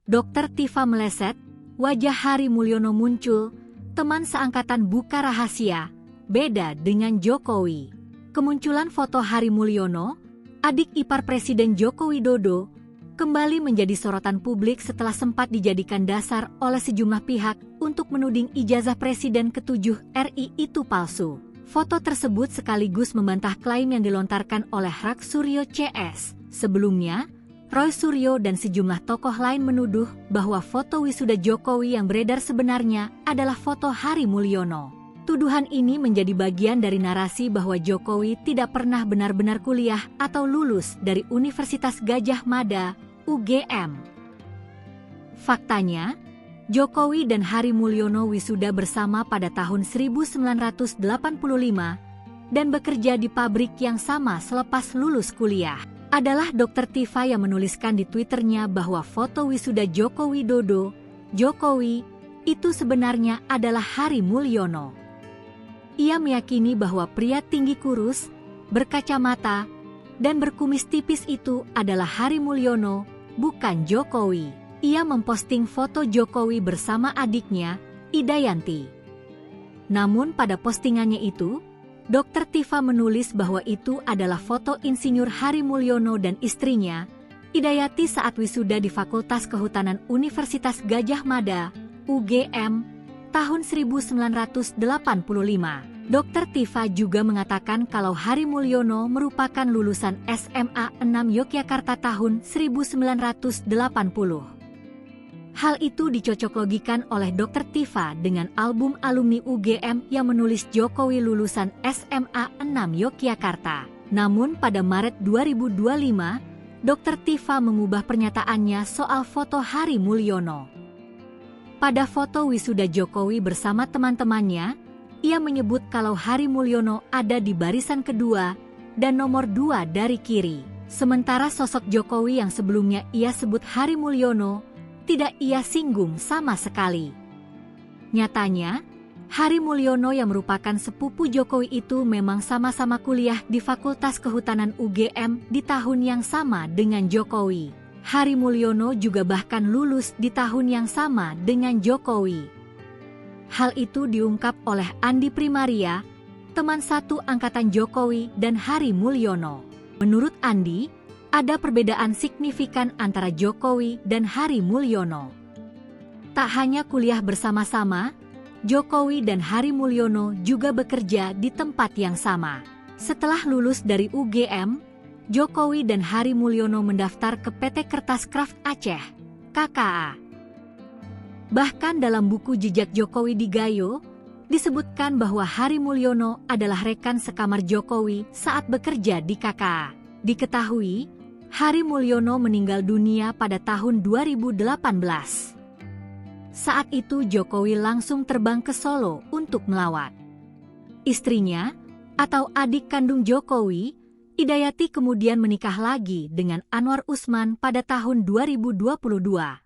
Dokter Tifa meleset, wajah Hari Mulyono muncul, teman seangkatan buka rahasia, beda dengan Jokowi. Kemunculan foto Hari Mulyono, adik ipar Presiden Joko Widodo, kembali menjadi sorotan publik setelah sempat dijadikan dasar oleh sejumlah pihak untuk menuding ijazah Presiden ke-7 RI itu palsu. Foto tersebut sekaligus membantah klaim yang dilontarkan oleh Rak Suryo CS. Sebelumnya, Roy Suryo dan sejumlah tokoh lain menuduh bahwa foto wisuda Jokowi yang beredar sebenarnya adalah foto Hari Mulyono. Tuduhan ini menjadi bagian dari narasi bahwa Jokowi tidak pernah benar-benar kuliah atau lulus dari Universitas Gadjah Mada, UGM. Faktanya, Jokowi dan Hari Mulyono wisuda bersama pada tahun 1985 dan bekerja di pabrik yang sama selepas lulus kuliah. Adalah Dokter Tifa yang menuliskan di Twitternya bahwa foto wisuda Joko Widodo, Jokowi, itu sebenarnya adalah Hari Mulyono. Ia meyakini bahwa pria tinggi kurus, berkacamata, dan berkumis tipis itu adalah Hari Mulyono, bukan Jokowi. Ia memposting foto Jokowi bersama adiknya, Idayanti. Namun pada postingannya itu, Dokter Tifa menulis bahwa itu adalah foto Insinyur Hari Mulyono dan istrinya, Idayanti saat wisuda di Fakultas Kehutanan Universitas Gadjah Mada, UGM, tahun 1985. Dokter Tifa juga mengatakan kalau Hari Mulyono merupakan lulusan SMA 6 Yogyakarta tahun 1980. Hal itu dicocoklogikan oleh Dokter Tifa dengan album alumni UGM yang menulis Jokowi lulusan SMA 6 Yogyakarta. Namun pada Maret 2025, Dokter Tifa mengubah pernyataannya soal foto Hari Mulyono. Pada foto wisuda Jokowi bersama teman-temannya, ia menyebut kalau Hari Mulyono ada di barisan kedua dan nomor 2 dari kiri. Sementara sosok Jokowi yang sebelumnya ia sebut Hari Mulyono, tidak ia singgung sama sekali. Nyatanya, Hari Mulyono yang merupakan sepupu Jokowi itu memang sama-sama kuliah di Fakultas Kehutanan UGM di tahun yang sama dengan Jokowi. Hari Mulyono juga bahkan lulus di tahun yang sama dengan Jokowi. Hal itu diungkap oleh Andi Primaria, teman satu angkatan Jokowi dan Hari Mulyono. Menurut Andi, ada perbedaan signifikan antara Jokowi dan Hari Mulyono. Tak hanya kuliah bersama-sama, Jokowi dan Hari Mulyono juga bekerja di tempat yang sama. Setelah lulus dari UGM, Jokowi dan Hari Mulyono mendaftar ke PT Kertas Kraft Aceh, KKA. Bahkan dalam buku Jejak Jokowi di Gayo, disebutkan bahwa Hari Mulyono adalah rekan sekamar Jokowi saat bekerja di KKA. Diketahui, Hari Mulyono meninggal dunia pada tahun 2018. Saat itu Jokowi langsung terbang ke Solo untuk melawat. Istrinya, atau adik kandung Jokowi, Idayanti kemudian menikah lagi dengan Anwar Usman pada tahun 2022.